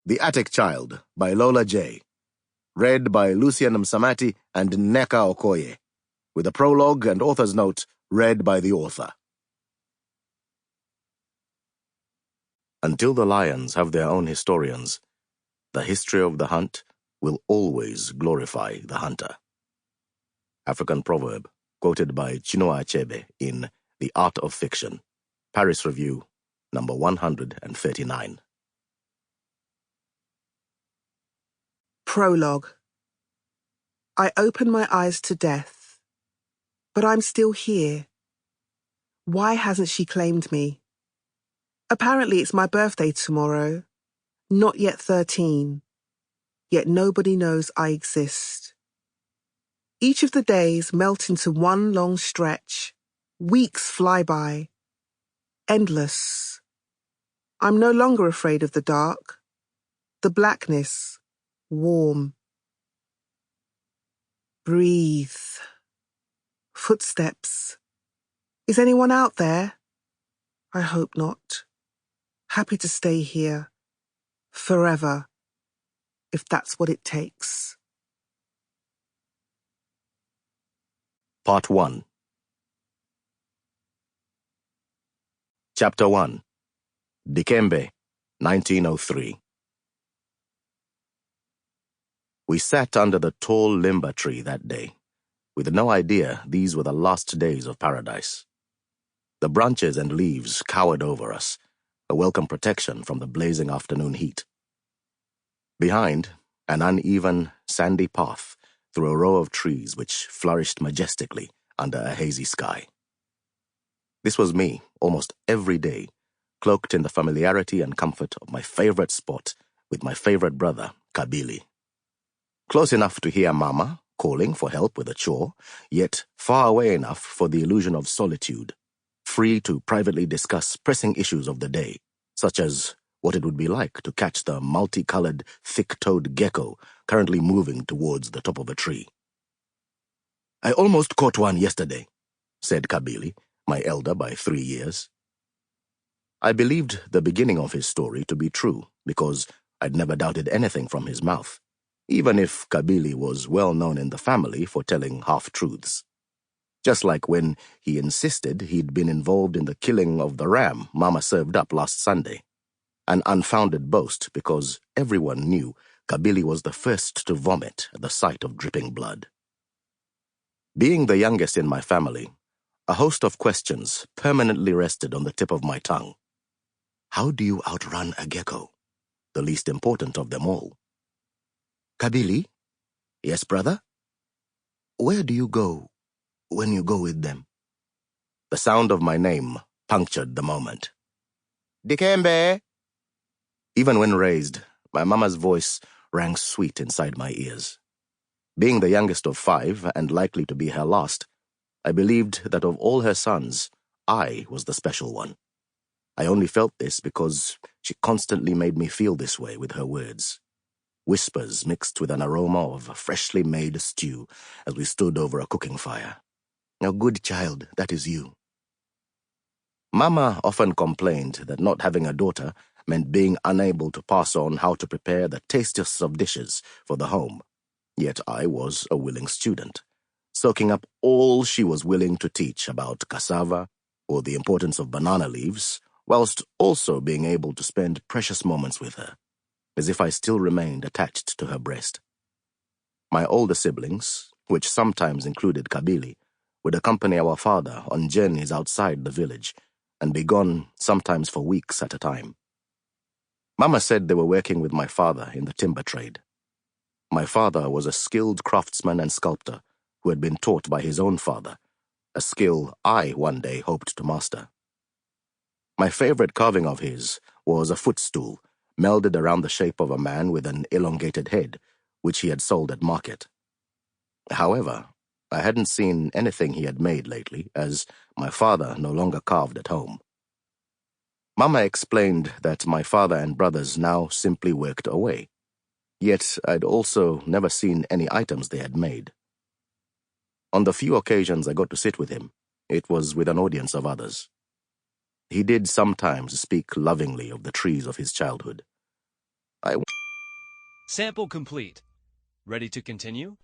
The Attic Child by Lola Jaye. Read by Lucian Msamati and Nneka Okoye. With a prologue and author's note read by the author. Until the lions have their own historians, the history of the hunt will always glorify the hunter. African proverb, quoted by Chinua Achebe in The Art of Fiction. Paris Review, number 139. Prologue. I open my eyes to death, but I'm still here. Why hasn't she claimed me? Apparently it's my birthday tomorrow, not yet 13, yet nobody knows I exist. Each of the days melt into one long stretch, weeks fly by, endless. I'm no longer afraid of the dark, the blackness, warm. Breathe. Footsteps. Is anyone out there? I hope not. Happy to stay here. Forever. If that's what it takes. Part 1. Chapter 1. Dikembe, 1903. We sat under the tall limber tree that day, with no idea these were the last days of paradise. The branches and leaves cowered over us, a welcome protection from the blazing afternoon heat. Behind, an uneven, sandy path through a row of trees which flourished majestically under a hazy sky. This was me, almost every day, cloaked in the familiarity and comfort of my favorite spot with my favorite brother, Kabili. Close enough to hear Mama calling for help with a chore, yet far away enough for the illusion of solitude, free to privately discuss pressing issues of the day, such as what it would be like to catch the multicolored, thick-toed gecko currently moving towards the top of a tree. "I almost caught one yesterday," said Kabili, my elder by 3 years. I believed the beginning of his story to be true because I'd never doubted anything from his mouth, even if Kabili was well known in the family for telling half-truths. Just like when he insisted he'd been involved in the killing of the ram Mama served up last Sunday. An unfounded boast because everyone knew Kabili was the first to vomit at the sight of dripping blood. Being the youngest in my family, a host of questions permanently rested on the tip of my tongue. How do you outrun a gecko? The least important of them all. Kabili? Yes, brother? Where do you go when you go with them? The sound of my name punctured the moment. Dikembe! Even when raised, my mama's voice rang sweet inside my ears. Being the youngest of 5 and likely to be her last, I believed that of all her sons, I was the special one. I only felt this because she constantly made me feel this way with her words. Whispers mixed with an aroma of a freshly made stew as we stood over a cooking fire. A good child, that is you. Mama often complained that not having a daughter meant being unable to pass on how to prepare the tastiest of dishes for the home. Yet I was a willing student, soaking up all she was willing to teach about cassava or the importance of banana leaves, whilst also being able to spend precious moments with her, as if I still remained attached to her breast. My older siblings, which sometimes included Kabili, would accompany our father on journeys outside the village and be gone sometimes for weeks at a time. Mama said they were working with my father in the timber trade. My father was a skilled craftsman and sculptor who had been taught by his own father, a skill I one day hoped to master. My favorite carving of his was a footstool melded around the shape of a man with an elongated head, which he had sold at market. However, I hadn't seen anything he had made lately, as my father no longer carved at home. Mama explained that my father and brothers now simply worked away, yet I'd also never seen any items they had made. On the few occasions I got to sit with him, it was with an audience of others. He did sometimes speak lovingly of the trees of his childhood. I Sample complete. Ready to continue?